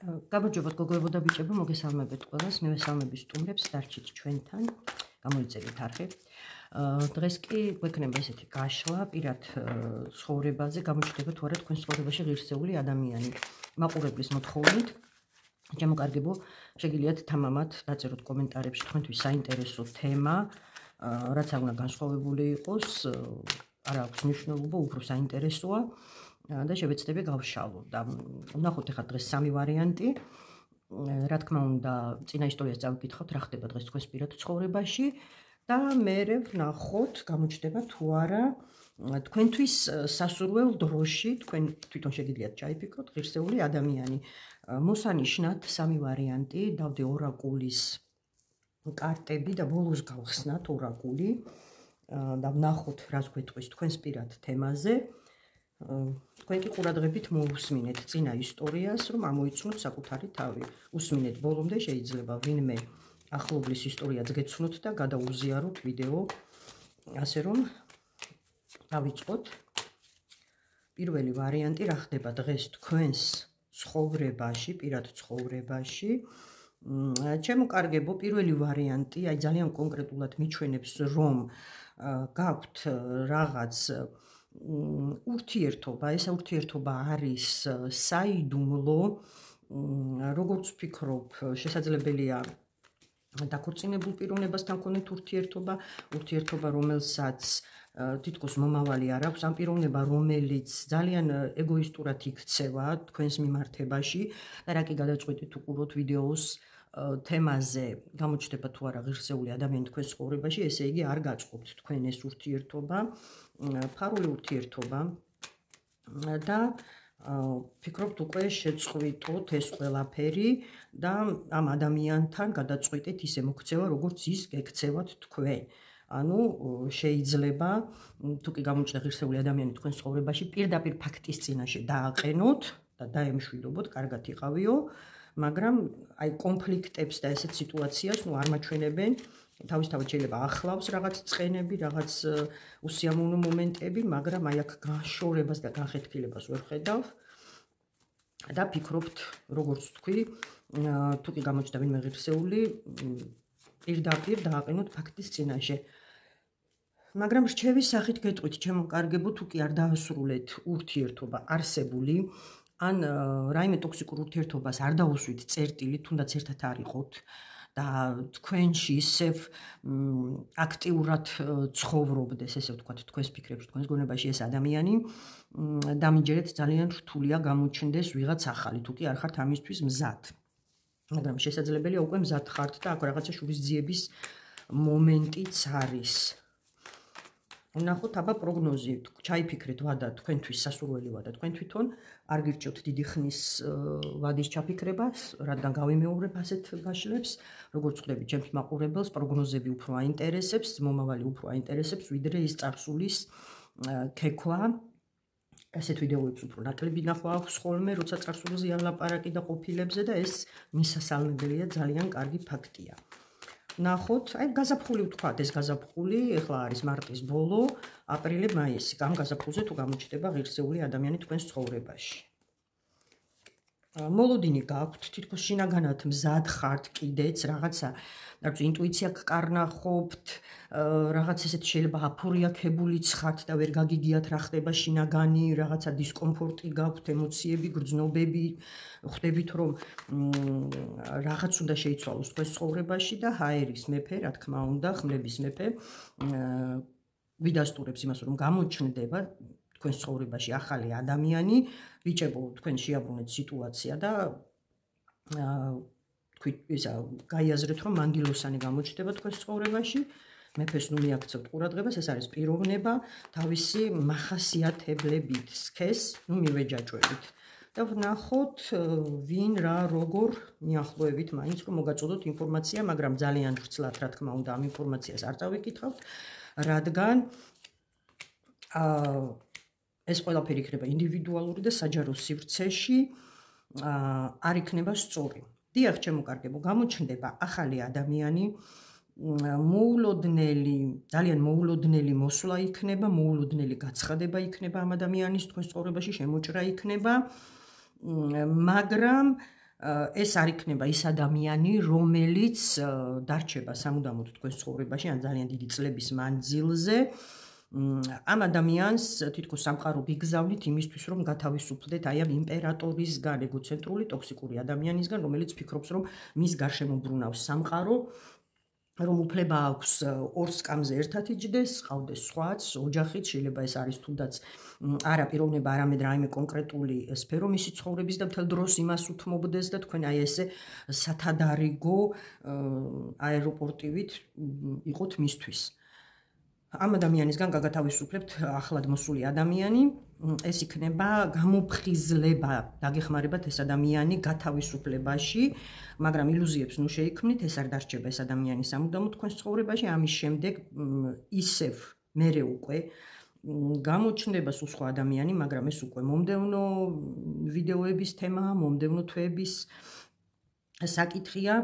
გამარჯობათ გოგოებო და ბიჭებო, მოგესალმებით ყველას, მივესალმები სტუმრებს, დარჩით ჩვენთან, გამოიწერეთ არხი. დღეს კი გვექნება ესეთი გაშლა პირად ცხოვრებაზე, გამოჩნდება თუ არა თქვენ ცხოვრებაში ღირსეული ადამიანი. მაყურებლის მოთხოვნით, შემოკარგებო, შეგიძლიათ თამამად დაწეროთ კომენტარებში თქვენთვის საინტერესო თემა, რაც არ უნდა განსხვავებული იყოს, არ აქვს მნიშვნელობა, უფრო საინტერესოა. და შევეცდები გავშალოთ და ვნახოთ ახლა დღეს სამი ვარიანტი. რა თქმა უნდა, წინა ისტორიას წავიკითხავთ, რა ხდება დღეს თქვენს პირად ცხოვრებაში და მერე ვნახოთ, გამოჩნდება თუ არა თქვენთვის სასურველ დროში, თქვენ თვითონ შეგიძლიათ ჩაიფიქროთ ღირსეული ადამიანი. მოსანიშნად სამი ვარიანტი, დავდე ორაკულის კარტები და ბოლოს გავხსნათ ორაკული და ვნახოთ, რას გვეტყვის თქვენს პირად თემაზე. თქვენ კი ყურადღებით მოусმინეთ წინა ისტორიას, რომ ამოიცნოთ საკუთარი თავი. უსმინეთ ბოლომდე, შეიძლება ვინმე ახლობლის ისტორიაც გეცნოთ და გადაუზიაროთ ვიდეო, ასე რომ დავიწყოთ. პირველი ვარიანტი, რა ხდება დღეს თქვენს ცხოვრებაში, პირად ცხოვრებაში. ჩემო კარგებო, პირველი ვარიანტი, აი ძალიან კონკრეტულად მიჩვენებს, რომ გაქვთ რაღაც ურთიერთობა, ეს ურთიერთობა არის საიდუმლო, როგორც ვფიქრობ, შესაძლებელია დაქორწინებულ პიროვნებასთან გქონდეთ ურთიერთობა, რომელსაც თითქოს მომავალი არ აქვს, ამ პიროვნება, რომელიც ძალიან ეგოისტურად იქცევა თქვენს მიმართებაში და რა კი გადაწყვეტით უყუროთ ვიდეოს თემაზე, გამოჩნდება თუ არა ღირსეული ადამიანი თქვენს ცხოვრებაში, ესე იგი არ გაწყობთ თქვენ ეს ურთიერთობა, ფარული ურთიერთობა და ფიქრობთ უკვე შეწყვიტოთ ეს ყველაფერი და ამ ადამიანთან გადაწყვეტეთ ისე მოქცევა, როგორც ის გექცევათ თქვენ. ანუ შეიძლება თუ კი გამოჩნდა ღირსეული ადამიანი თქვენს ცხოვრებაში, პირდაპირ ფაქტის წინაშე დააყენოთ და დაემშვიდობოთ, კარგად იყავიო, მაგრამ აი კონფლიქტებს და ესეთ სიტუაციას არ მაჩვენებენ. თავისთავად შეიძლება ახლავს რაღაც წყენები, რაღაც უსიამოვნო მომენტები, მაგრამ აი აქ განშორებას და განხეთქილებას ვერ ხედავ და ფიქრობთ, როგორც თქვი, თუ კი გამოჩნდა ვინმე ღირსეული, პირდაპირ დააყენოთ ფაქტის წინაშე. მაგრამ რჩევის სახით გეტყვით, ჩემო კარგებო, თუ კი არ დაასრულეთ ურთიერთობა არსებული, ან რაიმე ტოქსიკურ ურთიერთობას არ დაუსვით წერტილი, თუნდაც ერთად არ იყოთ და თქვენში ისევ აქტიურად ცხოვრობდეს, ესე ვთქვათ, თქვენს ფიქრებში, თქვენს გონებაში ეს ადამიანი, დამიჯერეთ ძალიან რთულია გამოჩნდეს ვიღაც ახალი, თუ კი არ ხართ ამისთვის მზად. მაგრამ შესაძლებელია უკვე მზად ხართ და აქ რაღაცა შურისძიების მომენტიც არის. ვნახოთ აბა პროგნოზი, ჩაიფიქრეთ ვადა თქვენთვის სასურველი ვადა თქვენ თვითონ, არ გირჩევთ დიდი ხნის ვადის ჩაფიქრებას, რადგან გავიმეორებ ასეთ გაშლებს, როგორც ხვდები ჩემს მაყურებელს, პროგნოზები უფრო აინტერესებს, მომავალი უფრო აინტერესებს, ვიდრე ის წარსულის ქექვა. ასეთ ვიდეოებს უფრო ნაკლები ნახვა აქვს ხოლმე, როცა წარსულზეა ლაპარაკი და ყოფილებზე და ეს მისასალმებელია, ძალიან კარგი ფაქტია. ნახოთ, აი გაზაფხული ვთქვათ, ეს გაზაფხული, ეხლა არის მარტის ბოლო, აპრილი-მაისი. ამ გაზაფხულზე თუ გამოჩნდება ღირსეული ადამიანი თქვენს ცხოვრებაში. მოლოდინი გაქვთ, თითქოს შინაგანად მზად ხართ კიდეც, რაღაცა ინტუიცია გკარნახობთ, რაღაც ესეთ შეიძლება აფორიაქებულიც ხართ და ვერ გაგიგიათ რა ხდება შინაგანი, რაღაცა დისკომფორტი გაქვთ, ემოციები, გრძნობები, ხვდებით რომ რაღაც უნდა შეიცვალოს თქვენს ცხოვრებაში და ჰაერის მეფე, რა თქმა უნდა, ხმლების მეფე ვიდასტურებს იმას, რომ გამოჩნდება თქვენს ცხოვრებაში ახალი ადამიანი, ბიჭებო, თქვენ შეაბრუნეთ სიტუაცია და გაიაზრეთ, რომ მანდილოსანი გამოჩნდება თქვენს ცხოვრებაში, მეფეს ნუ მიაქცევთ ყურადღებას, ეს არის პიროვნება, თავისი მახასიათებლებით, სქეს, ნუ მივეჯაჭვებით. და ვნახოთ, ვინ რა როგორ მიახლოებით მაინც, რომ მოგაწოდოთ ინფორმაცია, მაგრამ ძალიან ვრცლად, რა თქმა უნდა, ამ ინფორმაციას არ წავიკითხავთ, რადგან ეს ყველაფერი იქნება ინდივიდუალური და საჯარო სივრცეში არ იქნება სწორი. დიახ, ჩემო კარგებო, გამოჩნდება ახალი ადამიანი, ძალიან მოულოდნელი მოსვლა იქნება, მოულოდნელი გაცხადება იქნება ამ ადამიანის თქვენს ცხოვრებაში, შემოჭრა იქნება, მაგრამ ეს არ იქნება ის ადამიანი, რომელიც დარჩება სამუდამოდ თქვენს ცხოვრებაში, ან ძალიან დიდი წლების მანძილზე. ამ ადამიანს თითქოს სამყარო გიგზავნით იმისთვის, რომ გათავისუფლდეთ აი ამ იმპერატორისგან, ეგოცენტრული, ტოქსიკური ადამიანისგან, რომელიც ფიქრობს, რომ მის გარშემო ბრუნავს სამყარო, რომ უფლება აქვს ორ სკამზე ერთად იჯდეს, ყავდეს სხვაც, ოჯახით, შეიძლება ეს არის თუნდაც არა პიროვნება, არამედ რაიმე კონკრეტული სფერო მისი ცხოვრების და მთელ დროს იმას უთმობდეს და თქვენ აი ესე სათადარიგო აეროპორტივით იყოთ მისთვის. ამ ადამიანისგან გაგათავისუფლებთ ახლად მოსული ადამიანი, ეს იქნება გამოფხიზლება, დაგეხმარებათ ეს ადამიანი გათავისუფლებაში, მაგრამ ილუზიებს ნუ შეიქმნით, ეს არ დარჩება ეს ადამიანი სამუდამოდ თქვენს ცხოვრებაში, ამის შემდეგ ისევ მერე უკვე გამოჩნდება სულ სხვა ადამიანი, მაგრამ ეს უკვე მომდევნო ვიდეოების თემაა, მომდევნო თვეების საკითხია.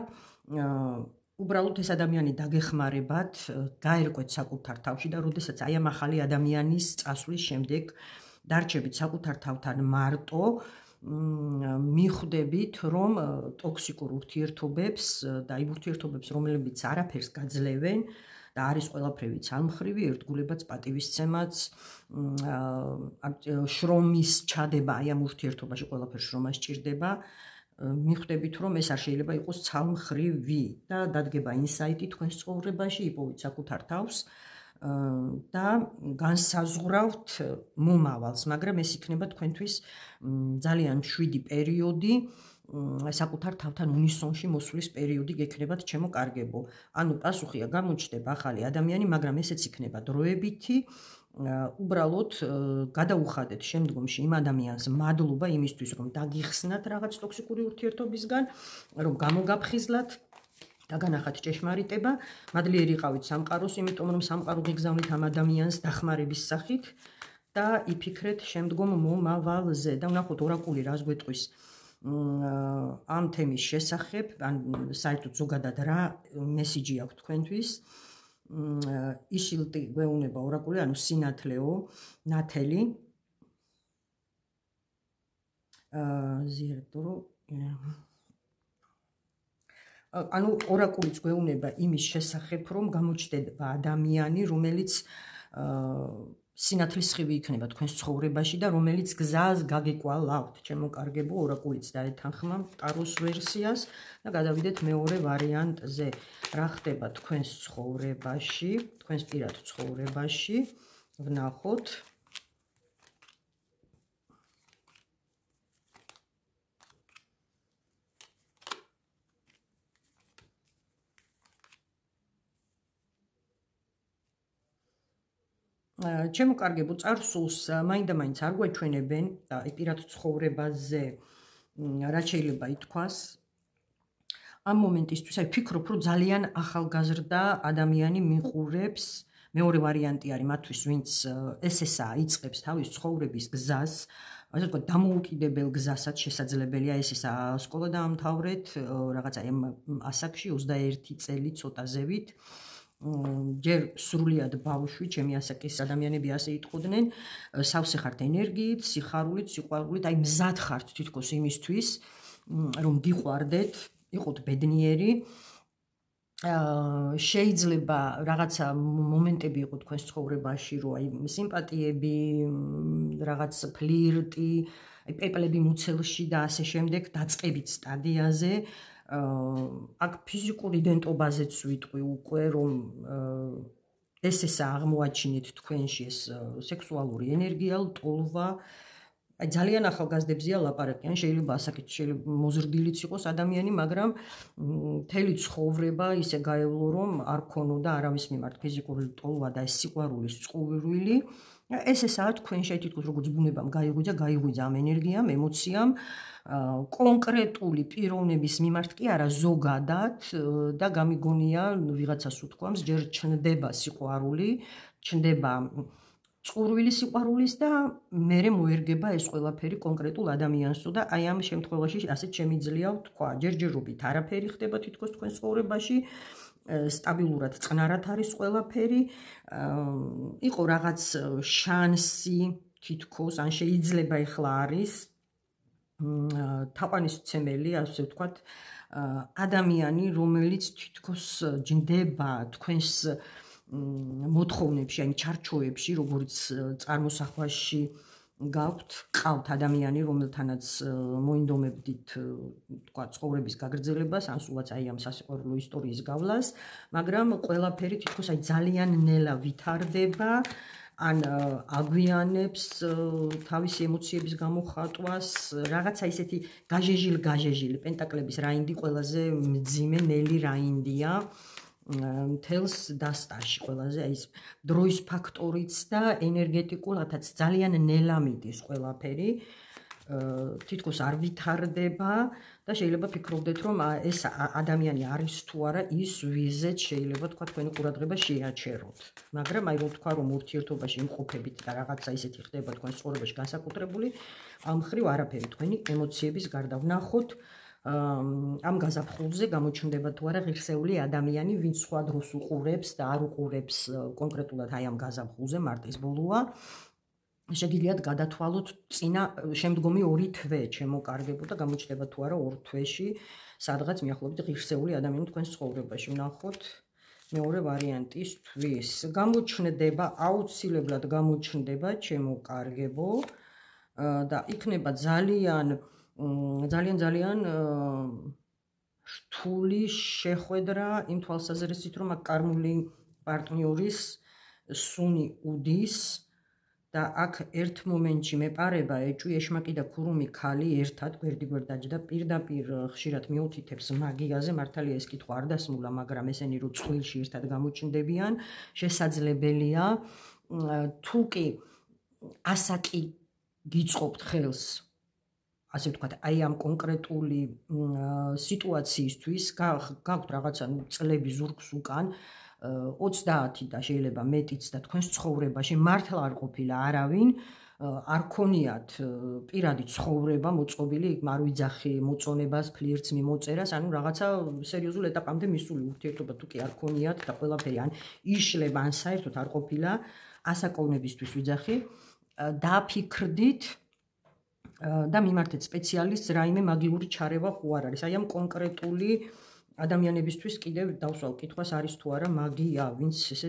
უბრალოდ ეს ადამიანი დაგეხმარებათ, გაერკვეთ საკუთარ თავში და როდესაც აი ამ ახალი ადამიანის წასვლის შემდეგ დარჩებით საკუთარ თავთან მარტო, მიხვდებით, რომ ტოქსიკურ ურთიერთობებს და იმ ურთიერთობებს, რომლებიც არაფერს გაძლევენ და არის ყველაფერი ცალმხრივი, ერთგულებაც, პატივისცემაც, შრომის ჩადება აი ამ ურთიერთობაში ყველაფერს შრომა სჭირდება. მიხვდებით, რომ ეს არ შეიძლება იყოს ცალმხრივი და დადგება ინსაიტი თქვენს ცხოვრებაში, იპოვეთ საკუთარ თავს და განსაზღვრავთ მომავალს, მაგრამ ეს იქნება თქვენთვის ძალიან მშვიდი პერიოდი, საკუთარ თავთან უნისონში მოსვლის პერიოდი გექნებათ ჩემო კარგებო. ანუ პასუხია გამოჩნდება ახალი ადამიანი, მაგრამ ესეც იქნება დროებითი. უბრალოდ გადაუხადეთ შემდგომში იმ ადამიანს მადლობა იმისთვის, რომ დაგიხსნათ რაღაც ტოქსიკური ურთიერთობისგან, რომ გამოგაფხიზლათ, დაგანახათ ჭეშმარიტება, მადლიერი ყავით სამყაროს, იმიტომ რომ სამყარო გიგზავნით ამ ადამიანს დახმარების სახით და იფიქრეთ შემდგომ მომავალზე და ვნახოთ ორაკული რას გვეტყვის ამ თემის შესახებ, ან საერთოდ ზოგადად რა მესიჯი აქვს თქვენთვის. იშილტი გვეუბნება ორაკული, ანუ სინათლეო, ნათელი. ზიარდო. ანუ ორაკულიც გვეუბნება იმის შესახებ, რომ გამოჩნდება ადამიანი, რომელიც სინათლის სხივი იქნება თქვენს ცხოვრებაში და რომელიც გზას გაგეკვალავთ. ჩემო კარგებო, ორაკულიც დაეთანხმა ტაროს ვერსიას და გადავიდეთ მეორე ვარიანტზე. რა ხდება თქვენს ცხოვრებაში, თქვენს პირად ცხოვრებაში, ვნახოთ. ჩემო კარგებო, წარსულს მაინდა-მაინც არ გვაჩვენებენ და პირად ცხოვრებაზე რაც შეიძლება ითქვას. ამ მომენტისთვის აი ფიქრობ, რომ ძალიან ახალგაზრდა ადამიანი მიყურებს. მეორე ვარიანტი არის მათთვის, ვინც ესესა იწყებს თავის ცხოვრების გზას, ასე ვთქვათ, დამოუკიდებელ გზასაც შესაძლებელია ესესა სკოლა დაამთავრეთ, რაღაც აი ასაკში 21 წელი ცოტაზევით. ჯერ სრულიად ბავშვი, ჩემი ასაკის ადამიანები ასე იტყოდნენ, სავსე ხართ ენერგიით, სიხარულით, სიყვარულით, აი მზად ხართ თითქოს იმისთვის, რომ გიყვარდეთ, იყოთ ბედნიერი. შეიძლება რაღაცა მომენტები იყოს თქვენს ცხოვრებაში, რომ აი სიმპათიები, რაღაც ფლირტი, აი პეპლები მუცელში და ასე შემდეგ დაწყებით სტადიაზე. აქ ფიზიკურ იდენტობაზეც ვიტყვი უკვე, რომ ესეა აღმოაჩინეთ თქვენში ეს სექსუალური ენერგია, ტოლვა. აი ძალიან ახალგაზრდებზეა ლაპარაკი, ან შეიძლება ასაკით, შეიძლება მოზრდილიც იყოს ადამიანი, მაგრამ მთელი ცხოვრება ისე გაევლო, რომ არ ქონოდა არავის მიმართ ფიზიკური ტოლვა და ეს სიყვარულის წყურვილი. ესეა თქვენში თითქოს როგორც ბუნებამ გაიღვიძა ამ ენერგიამ, ემოციამ, კონკრეტული პიროვნების მიმართ კი არა, ზოგადად და გამიგონია ვიღაცას უთქვამს, ჯერ ჩნდება სიყვარული, ჩნდება წყურვილი სიყვარულის და მერე მოერგება ეს ყველაფერი კონკრეტულ ადამიანსო და აი ამ შემთხვევაში ასეთ შემიძლია ვთქვა, ჯერჯერობით არაფერი ხდება თითქოს თქვენ ცხოვრებაში, სტაბილურად წყნარად არის ყველაფერი, იყო რაღაც შანსი თითქოს, ან შეიძლება ეხლა არის, თაყვანისმცემელი, ასე ვთქვათ, ადამიანი, რომელიც თითქოს ჯნდება თქვენს მოთხოვნებში, ან ჩარჩოებში, როგორც წარმოსახვაში გაქვთ, ყავთ ადამიანი, რომელთანაც მოინდომებდით, თქვა, ცხოვრების გაგრძელებას, ან სულაც აი ამ სასიყვარულო ისტორიის გავლას, მაგრამ ყველაფერი თითქოს აი ძალიან ნელა ვითარდება, ან აგვიანებს თავისი ემოციების გამოხატვას, რაღაცა ისეთი გაჟეჟილი პენტაკლების რაინდი ყველაზე მძიმე ნელი რაინდია მთელს დასტაში, ყველაზე აი ეს დროის ფაქტორიც და ენერგეტიკულადაც ძალიან ნელა მიდის ყველაფერი, თითქოს არ ვითარდება და შეიძლება ფიქრობდეთ, რომ ეს ადამიანი არის თუ არა ის ვიზეთ შეიძლება თქვა თქვენი ყურადღება შეაჩეროთ. მაგრამ აი რომ თქვა რომ ურთიერთობაში იმყოფებით და რაღაცა ისეთი ხდება თქვენ ცხოვრებაში განსაკუთრებული, ამ მხრივ არაფერი თქვენი ემოციების გარდა. ვნახოთ ამ გაზაფხულზე გამოჩნდება თუ არა ღირსეული ადამიანი, ვინც სხვა დროს უყურებს და არ უყურებს კონკრეტულად აი ამ გაზაფხულზე, მარტის ბოლოა. შეგიძლიათ გადათვალოთ წინა შემდგომი 2 თვე შემოკარგებო და გამოჩნდება თუ არა 2 თვეში სადღაც მიახლოებით ღირსეული ადამიანი თქვენს ცხოვრებაში. ვნახოთ მეორე ვარიანტისთვის. გამოჩნდება, აუცილებლად გამოჩნდება შემოკარგებო და იქნება ძალიან რთული შეხვედრა იმ თვალსაზრისით, რომ აქ კარმული პარტნიორის სუნი უდის და აქ ერთ მომენტში მეპარება ეჭვი, ეშმაკი და ქურუმი ქალი ერთად გვერდიგვერდ და პირდაპირ ხშირად მიუთითებს მაგიაზე. მართალია ეს კითხვა არ დასმულა, მაგრამ ესენი რო წყვილში ერთად გამოჩნდებიან, შესაძლებელია თუ კი ასაკი გიწყობთ ხელს, ასე ვთქვათ, აი ამ კონკრეტული სიტუაციისთვის გაქვთ რაღაცა წლები ზურგს უკან 30 და შეიძლება მეტიც და თქვენს ცხოვრებაში მართლა არ ყოფილა არავინ, არ ქონიათ პირადი ცხოვრება მოწყობილი, არ ვიძახი მოწონებას, ფლირტს, მიმოწერას, ანუ რაღაცა სერიოზულ ეტაპამდე მისული ურთიერთობა თუ კი არ ქონიათ და ყველაფერი ან იშლება, ან საერთოდ არ ყოფილა ასაკოვნებისთვის ვიძახი, დაფიქრდით და მიმართეთ სპეციალისტს, რაიმე მაგიური ჩარევა ხო არ არის. აი ამ კონკრეტული ადამიანებისთვის კიდევ დავსვავ კითხვას, არის თუ არა მაგია, ვინც ესე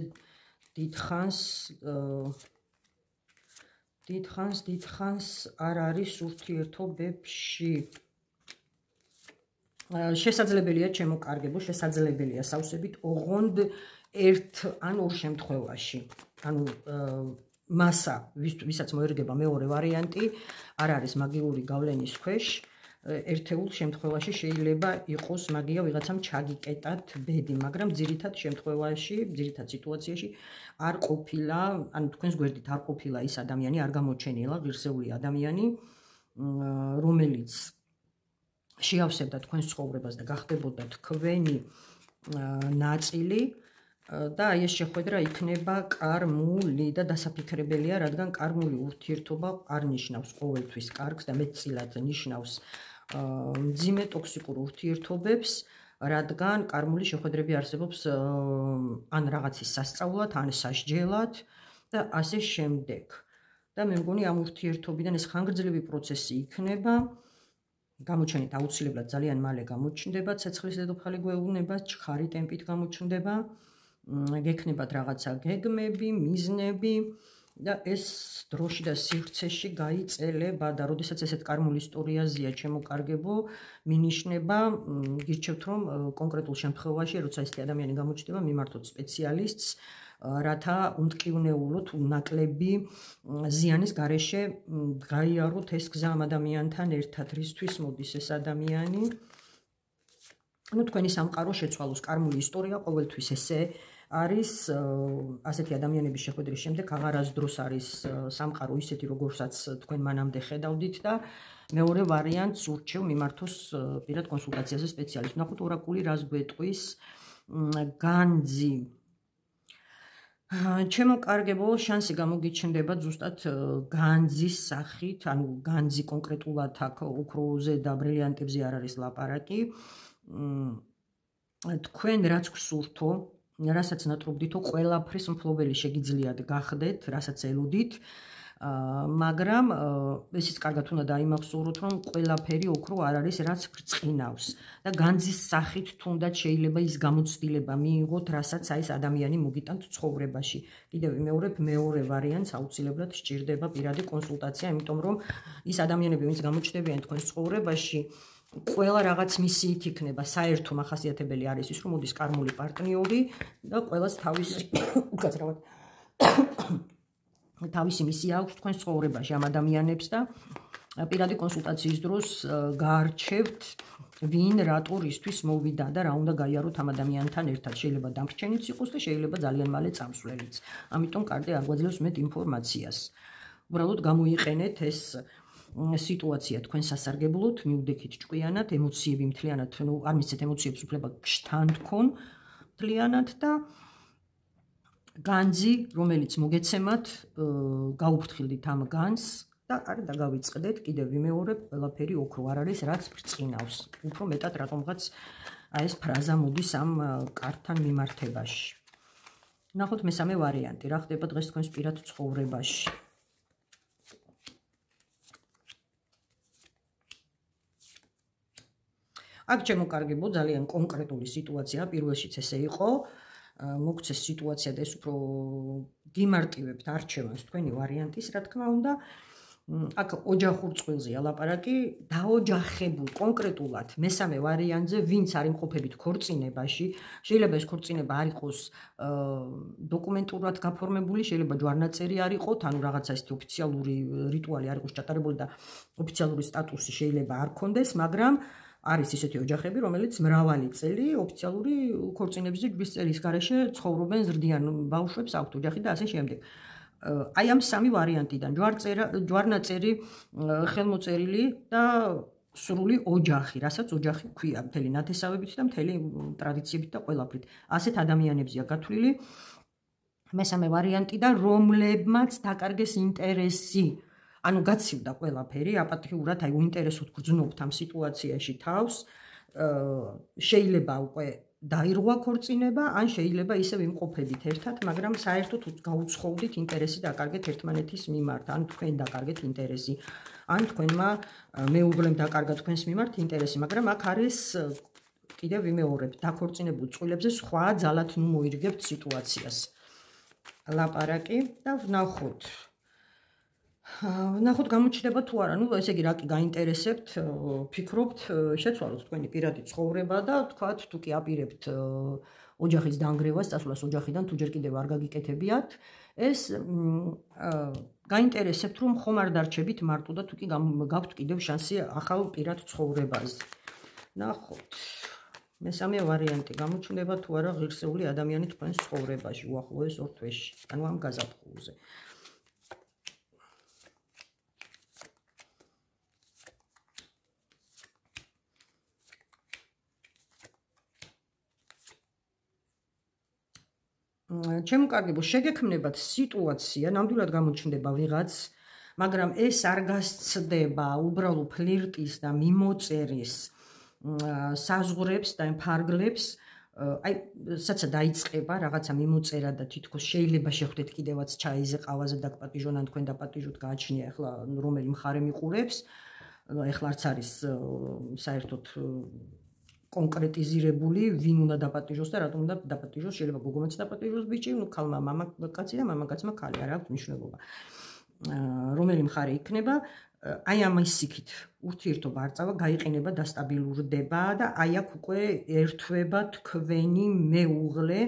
დიდხანს არ არის ურთიერთობებში. შესაძლებელია შემოკარგებო, შესაძლებელია სავსებით, ოღონდ ერთ ან ორ შემთხვევაში. ანუ მასა, ვისაც მოერგება მეორე ვარიანტი, არ არის მაგიური გავლენის ქვეშ. ერთეულ შემთხვევაში შეიძლება იყოს მაგია ვიღაცამ ჩაგიკეტათ ბედი, მაგრამ ძირითად შემთხვევაში, ძირითად სიტუაციაში არ ყოფილა, ანუ თქვენს გვერდით არ ყოფილა ის ადამიანი, არ გამოჩენილა ღირსეული ადამიანი, რომელიც შეავსებდა თქვენს ცხოვრებას და გახდებოდა თქვენი ნაწილი და აი ეს შეხვედრა იქნება კარმული და დასაფიქრებელია, რადგან კარმული ურთიერთობა არ ნიშნავს ყოველთვის კარგს და მეტწილად ნიშნავს მძიმე ტოქსიკურ ურთიერთობებს, რადგან კარმული შეხვედრები არსებობს ან რაღაცის სასწაულად, ან სასჯელად და ასე შემდეგ. და მე მგონი ამ ურთიერთობიდან ეს ხანგრძლივი პროცესი იქნება, გამოჩენით აუცილებლად ძალიან მალე გამოჩნდება, ცეცხლის დედოფალი გვეუბნება, ჩქარი ტემპით გამოჩნდება, გექნებათ რაღაცა გეგმები, მიზნები და ეს დროში და სივრცეში გაიწელება და როდესაც ესეთ კარმულ ისტორიაზეა შემოკარგებო, მინიშნება, გირჩევთ რომ კონკრეტულ შემთხვევაში, როცა ეს ადამიანი გამოჩნდება, მიმართოთ სპეციალისტს, რათა უმტკივნეულოთ, ნაკლები ზიანის გარეშე გაიაროთ ეს გზა ამ ადამიანთან ერთად, რისთვის მოდის ეს ადამიანი. ну თქვენი სამყარო შეცვალოს კარმული ისტორია ყოველთვის ესე არის ასეთი ადამიანების შეხვედრის შემდეგ აღარასდროს არის სამყარო ისეთი როგორსაც თქვენ მანამდე ხედავდით და მეორე ვარიანტს ურჩევ მიმართოს პირად კონსულტაციაზე სპეციალისტს. ნახოთ ორაკული რას გვეტყვის განძი. შემოკარგებო შანსი გამოგიჩნდება ზუსტად განძის სახით, ანუ განძი კონკრეტულად აქ ოქროზე და ბრილიანტებზე არ არის ლაპარაკი. თქვენ რაც გსურთო, რასაც ნატრობდითო, ყველაფრის მფლობელი შეგიძლიათ გახდეთ, რასაც ელოდით. მაგრამ ესეც კარგად უნდა დაიმახსოვროთ, რომ ყველაფერი ოქრო არ არის, რაც ბრწყინავს და განძის სახით თუნდაც შეიძლება ის გამოცდილება მიიღოთ, რასაც აი ეს ადამიანი მოგიტანთ ცხოვრებაში. კიდევ ვიმეორებ, მეორე ვარიანტს აუცილებლად სჭირდება პირადი კონსულტაცია, იმიტომ რომ ის ადამიანები, ვინც გამოჩნდებიან თქვენს ცხოვრებაში, ყველა რაღაც მისიით იქნება. საერთო მახასიათებელი არის ის, რომ მოდის კარმული პარტნიორი და ყველას თავისი მისია აქვს თქვენს ცხოვრებაში ამ ადამიანებს და პირადი კონსულტაციის დროს გაარჩევთ ვინ რატო ისთვის მოვიდა და რა უნდა გაიაროთ ამ ადამიანთან ერთად. შეიძლება დამრჩენიც იყოს და შეიძლება ძალიან მალე წამსვლელიც. ამიტომ კარგი არ გვაძლევს მეტ ინფორმაციას. უბრალოდ გამოიყენეთ ეს სიტუაცია თქვენ სასარგებლოდ, მიუდექით ჭკვიანად, ემოციები მთლიანად, არ მისცეთ ემოციებს უფლება გშთან თქვენ მთლიანად და განძი, რომელიც მოგეცემათ, გაუფრთხილდით ამ განს და არ დაგავიწყდეთ, კიდევ ვიმეორებ, ყველაფერი ოქრო არ არის, რაც ბრწყინავს. უფრო მეტად რატომღაც აი ეს ფრაზა მოდის ამ კარტთან მიმართებაში. ნახოთ მესამე ვარიანტი, რა ხდება დღეს თქვენს პირად ცხოვრებაში. აქ შემოკარგებო ძალიან კონკრეტული სიტუაცია, პირველშიც ესე იყო, მოგცეს სიტუაცია და ეს უფრო გიმარტივებთ არჩევანს თქვენი ვარიანტის, რა თქმა უნდა. აქ ოჯახურ წყვილზეა ლაპარაკი, დაოჯახებულ კონკრეტულად მესამე ვარიანტზე, ვინც არ იმყოფებით ქორწინებაში, შეიძლება ეს ქორწინება არ იყოს დოკუმენტურად გაფორმებული, შეიძლება ჯვარნაწერი არ იყოს, ანუ რაღაცა ისეთი ოფიციალური რიტუალი არ იყოს ჩატარებული და ოფიციალური სტატუსი შეიძლება არ ქონდეს, მაგრამ არის ისეთი ოჯახები, რომელიც მრავალი წელი ოფიციალური ქორწინების ჯვრის წერის გარეშე ცხოვრობენ, ზრდიან ბავშვებს, აქვთ ოჯახი და ასე შემდეგ. აი ამ სამი ვარიანტიდან ჯვარნაწერი, ხელმოწერილი და სრული ოჯახი, რასაც ოჯახი ქვია, მთელი ნათესავებით და მთელი ტრადიციებით და ყველაფრით. ასეთ ადამიანებზეა გათვლილი მესამე ვარიანტი და რომლებმაც დაკარგეს ინტერესი. ანუ გაცივდა ყველაფერი, აპათიურად, აი უინტერესოდ გრძნობთ ამ სიტუაციაში თავს, შეიძლება უკვე დაირღვა ქორწინება, ან შეიძლება ისევ იმყოფებით ერთად, მაგრამ საერთოდ გაუცხოვდით ინტერესი დაკარგეთ ერთმანეთის მიმართ, ან თქვენ დაკარგეთ ინტერესი, ან თქვენმა მეუღლემ დაკარგა თქვენს მიმართ ინტერესი, მაგრამ აქ არის კიდევ ვიმეორებ, დაქორწინებულ წყვილებზე სხვა ძალად ნუ მოირგებთ სიტუაციას. ლაპარაკი და ვნახოთ. ნახოთ გამოჩნდება თუ არა, ესე იგი რა კი გაინტერესებთ, ფიქრობთ, შეცვალოთ თქვენი პირადი ცხოვრება და თქვათ თუ კი აპირებთ ოჯახის დანგრევას, წასვლას ოჯახიდან თუ ჯერ კიდევ არ გაგიკეთებიათ, ეს გაინტერესებთ რომ ხომ არ დარჩებით მარტო და თუ კი გაქვთ კიდევ შანსი ახალ პირად ცხოვრებაზე. ნახოთ. მესამე ვარიანტი გამოჩნდება თუ არა ღირსეული ადამიანი თქვენს ცხოვრებაში უახლოეს 2 თვეში, ანუ ამ გაზაფხულზე. შემოკარგებო, შეგექმნებათ სიტუაცია, ნამდვილად გამოჩნდება ვიღაც, მაგრამ ეს არ გასცდება უბრალო ფლირტის და მიმოწერის საზღვრებს და ფარგლებს, აი, საცა დაიწყება რაღაცა მიმოწერა და თითქოს შეიძლება შეხვდეთ კიდევაც ჩაიზე, ყავაზე დაგპატიჟონ, ან თქვენ დაპატიჟოთ, გააჩნია ახლა რომელი მხარე მიყურებს, ახლა არც არის საერთოდ კონკრეტიზირებული, ვინ უნდა დაპატიჟოს და რატომ უნდა დაპატიჟოს, შეიძლება გოგომაც დაპატიჟოს ბიჭი, ნუ ქალმა მამაკაცი და მამაკაცმა ქალი, არ აქვს მნიშვნელობა. რომელი მხარე იქნება, აი ამის იქით ურთიერთობა არ წავა, გაიყინება, დასტაბილურდება და აი აქ უკვე ერთვება თქვენი მეუღლე,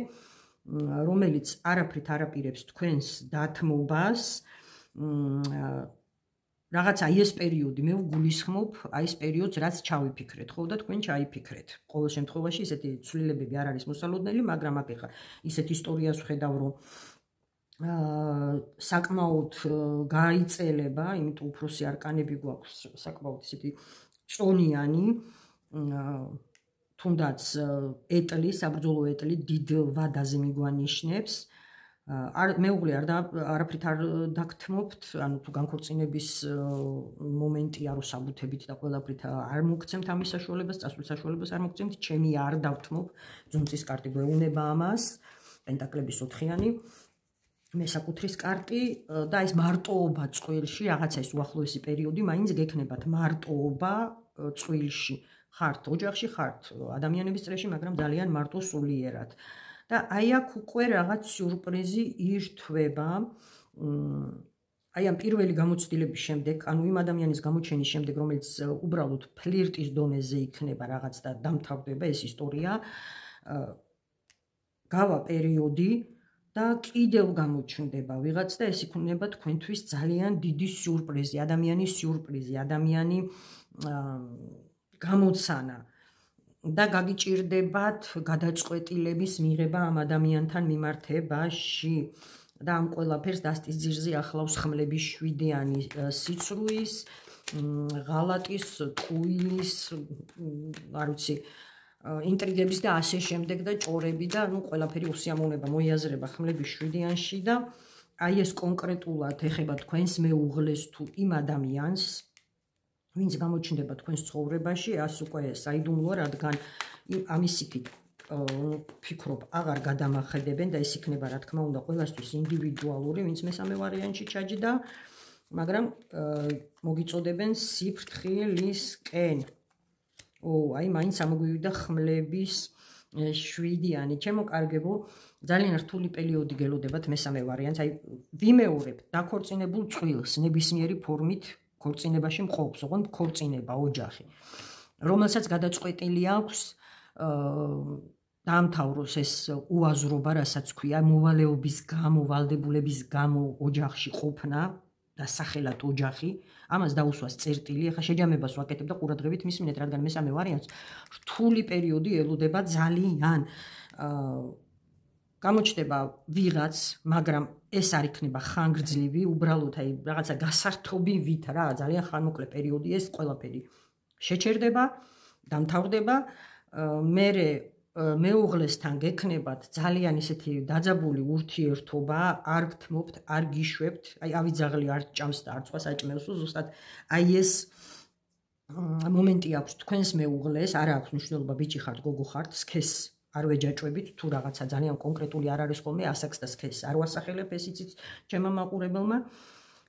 რომელიც არაფრით არ აპირებს თქვენს დათმობას, რაღაცა აი ეს პერიოდი მე ვგულისხმობ, აი ეს პერიოდს რაც ჩავიფიქრეთ, ხო და თქვენ ჩაიფიქრეთ. ყოველ შემთხვევაში ესეთი ცვლილებები არ არის მოსალოდნელი, მაგრამ აქ ეხლა ისეთ ისტორიას ვხედავ, რომ საკმაოდ გაიწელება, იმიტომ უფროსი არკანები გვაქვს, საკმაოდ ისეთი წონიანი, თუნდაც ეტლი, საბრძოლო ეტლი დიდ ვადაზე მიგვანიშნებს. მეუღლე არაფრით არ დაგთმობთ, ანუ თუ განქორწინების მომენტი არ უსაბუთებით და ყველაფრით არ მოგცემთ ამის საშუალებას, წასვლის საშუალებას არ მოგცემთ, ჩემი არ დავთმობ, ძუნწის კარტი გვეუბნება ამას, პენტაკლების 4-იანი. მესაკუთრის კარტი და ეს მარტოობა წყვილში, რაღაცა ეს უახლოესი პერიოდი, მაინც გექნებათ მარტოობა წყვილში. ხართ ოჯახში, ხართ ადამიანების წრეში, მაგრამ ძალიან მარტო სულიერად. და აი აქ უკვე რაღაც სიურპრიზი ირთვება. აი ამ პირველი გამოცდილების შემდეგ, ანუ იმ ადამიანის გამოჩენის შემდეგ, რომელიც უბრალოდ ფლირტის დონეზე იქნება რაღაც და დამთავრდება ეს ისტორია, გავა პერიოდი და კიდევ გამოჩნდება ვიღაც და ეს იქნება თქვენთვის ძალიან დიდი სიურპრიზი, ადამიანის სიურპრიზი, ადამიანი გამოცანა და გაგიჭირდებათ გადაწყვეტილების მიღება ამ ადამიანთან მიმართებაში. და ამ ყველაფერს დასტის ძირზე ახლავს ხმლების 7-იანი სიცრუის, ღალატის, ტყუილის, არ ვიცი, ინტრიგების და ასე შემდეგ და ჭორები და ყველაფერი უსიამოვნება მოიაზრება ხმლების 7-იანში და აი ეს კონკრეტულად ეხება თქვენს მეუღლეს თუ იმ ადამიანს, ვინც გამოჩნდება თქვენს ცხოვრებაში, ას უკვე საიდუმლოა, რადგან ამის იქით ფიქრობ, აღარ გადამახედებენ და ეს იქნება, რა თქმა უნდა, ყველასთვის ინდივიდუალური, ვინც მესამე ვარიანტში ჩაჯდა, მაგრამ მოგიწოდებენ სიფრთხილისკენ. აი, მაინც ამოგვივიდა ხმლების 7-იანი. ჩემო კარგებო, ძალიან რთული პერიოდი გელოდებათ მესამე ვარიანტს. აი, ვიმეორებ დაქორწინებულ წყვილს ნებისმიერი ფორმით ქორწინებაში მყოფს, ოღონდ ქორწინება, ოჯახი, რომელსაც გადაწყვეტილი აქვს დაამთავროს ეს უაზრობა, რასაც ქვია, მოვალეობის გამო, ვალდებულების გამო ოჯახში ყოფნა და სახელად ოჯახი, ამას დაუსვას წერტილი, ახლა შეჯამებას ვაკეთებ და ყურადღებით მისმინეთ, რადგან მესამე ვარიანტს რთული პერიოდი ელოდება ძალიან. გამოჩნდება ვიღაც, მაგრამ ეს არ იქნება ხანგრძლივი, უბრალოდ აი რაღაცა გასართობივით რა, ძალიან ხანმოკლე პერიოდი ეს ყველაფერი შეჩერდება, დამთავრდება, მერე მეუღლესთან გექნებათ ძალიან ისეთი დაძაბული ურთიერთობა, არ გთმობთ, არ გიშვებთ, აი ავიძაღლი არ ჭამს და არ ცხვას აჭმევს, ზუსტად აი ეს მომენტი აქვს თქვენს მეუღლეს, არ აქვს მნიშვნელობა ბიჭი ხართ, გოგო ხართ, სქესს არ ვეჯაჭვებით, თუ რაღაცა ძალიან კონკრეტული არ არის ხოლმე, ასაკს და სქესს არ ვასახელებ, ეს იცით ჩემმა მაყურებელმა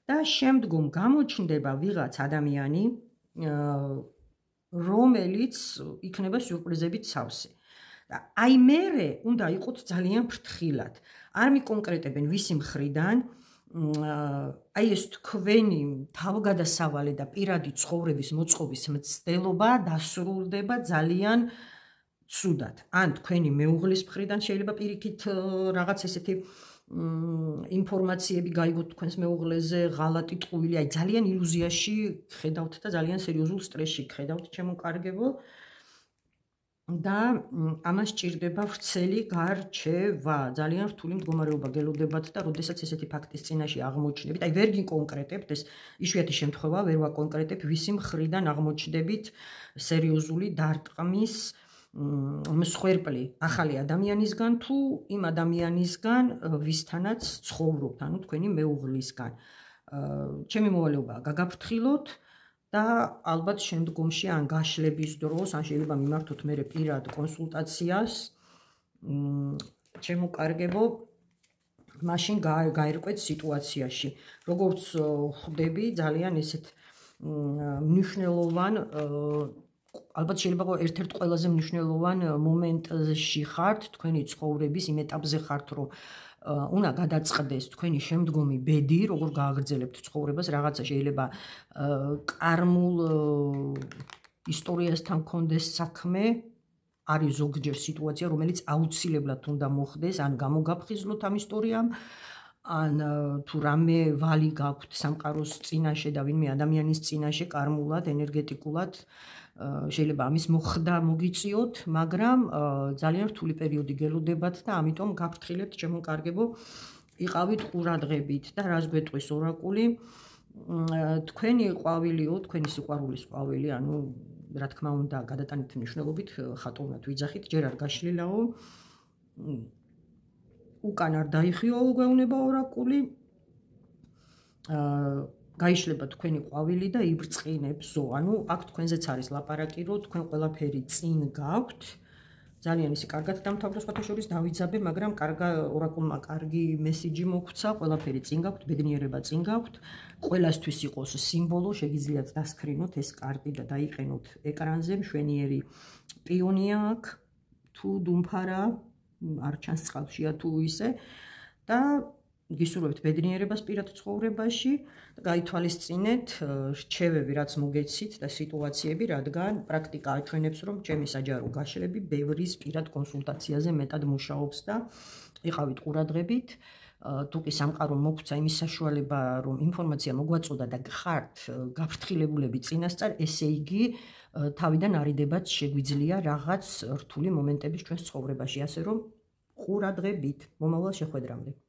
და შემდგომ გამოჩნდება ვიღაც ადამიანი, რომელიც იქნება სიურპრიზებით სავსე. და აი მერე უნდა იყოთ ძალიან ფრთხილად. არ მიკონკრეტებენ ვისი მხრიდან, აი ეს თქვენი თავგადასავალი და პირადი ცხოვრების მოწყობის მცდელობა დასრულდება ძალიან ცუდად. ან თქვენი მეუღლის მხრიდან შეიძლება პირიქით რაღაც ესეთი ინფორმაციები გაიგოთ თქვენს მეუღლეზე, ღალატი, ტყუილი, აი ძალიან ილუზიაში ხედავთ და ძალიან სერიოზულ სტრესში ხედავთ, ჩემო კარგებო. და ამას ჭირდება ვრცელი გარჩევა, ძალიან რთული მდგომარეობა გელოდებათ და როდესაც ესეთი ფაქტის წინაშე აღმოჩნდებით, აი ვერ გიკონკრეტებთ, ეს იშვიათი შემთხვევა, ვერ ვაკონკრეტებ ვისი მხრიდან აღმოჩნდებით სერიოზული დარტყმის მსხვერპლი ახალი ადამიანისგან თუ იმ ადამიანისგან, ვისთანაც ცხოვრობთ, ანუ თქვენი მეუღლისგან. ჩემი მოვალეობაა გაგაფრთხილოთ და ალბათ შემდგომში ან გაშლების დროს, ან შეიძლება მიმართოთ მერე პირად კონსულტაციას, ჩემო კარგებო, მაშინ გაერკვეთ სიტუაციაში. როგორც ხვდები, ძალიან ესეთ მნიშვნელოვან, ალბათ შეიძლება ერთ-ერთ ყველაზე მნიშვნელოვან მომენტში ხართ, თქვენი ცხოვრების იმ ეტაპზე ხართ, რომ უნდა გადაწყდეს თქვენი შემდგომი ბედი, როგორ გააგრძელებთ ცხოვრებას, რაღაცა შეიძლება კარმულ ისტორიასთან გქონდეს საქმე, არის ზოგჯერ სიტუაცია, რომელიც აუცილებლად უნდა მოხდეს, ან გამოგაფხიზლოთ ამ ისტორიამ, ან თუ რამე ვალი გაქვთ სამყაროს წინაშე და ვინმე ადამიანის წინაშე კარმულად, ენერგეტიკულად, შეიძლება ამის მოხდა მოგიწიოთ, მაგრამ ძალიან რთული პერიოდი გელოდებათ და ამიტომ გაფრთხილებთ, ჩემო კარგებო, იყავით ყურადღებით და რას გვეტყვის ორაკული, თქვენი ყვავილიო, თქვენი სიყვარულის ყვავილი, ანუ რა თქმა უნდა, გადატანით მნიშვნელობით ხატოვნად ვიძახით, ჯერ არ გაშლილაო, უკან არ დაიხიო, გვეუბნება ორაკული, გაიშლება თქვენი ყვავილი და იბრწყინებსო. ანუ აქ თქვენზეც არის ლაპარაკი, რომ თქვენ ყველაფერი წინ გაქვთ, ძალიან ისე კარგად დამთავრდა სხვათა შორის დავიძაბე, მაგრამ ორაკულმა კარგი მესიჯი მოგვცა, ყველაფერი წინ გაქვთ, ბედნიერება წინ გაქვთ, ყველასთვის იყოს სიმბოლო, შეგიძლიათ დასკრინოთ ეს კარტი და დაიყენოთ ეკრანზე, მშვენიერი პიონია აქ, თუ დუმფარა, არ ჩანს წყალშია თუ ისე და გისურვებთ ბედნიერებას პირად ცხოვრებაში და გაითვალისწინეთ რჩევები, რაც მოგეცით და სიტუაციები, რადგან პრაქტიკა აჩვენებს, რომ ჩემი საჯარო გაშლები ბევრის პირად კონსულტაციაზე მეტად მუშაობს და იყავით ყურადღებით. თუ კი სამყარო მოგცა იმის საშუალება, რომ ინფორმაცია მოგვაწოდა და გხართ გაფრთხილებულები წინასწარ, ესე იგი თავიდან არიდებაც შეგვიძლია რაღაც რთული მომენტების ჩვენს ცხოვრებაში, ასე რომ ყურადღებით მომავალ შეხვედრამდე.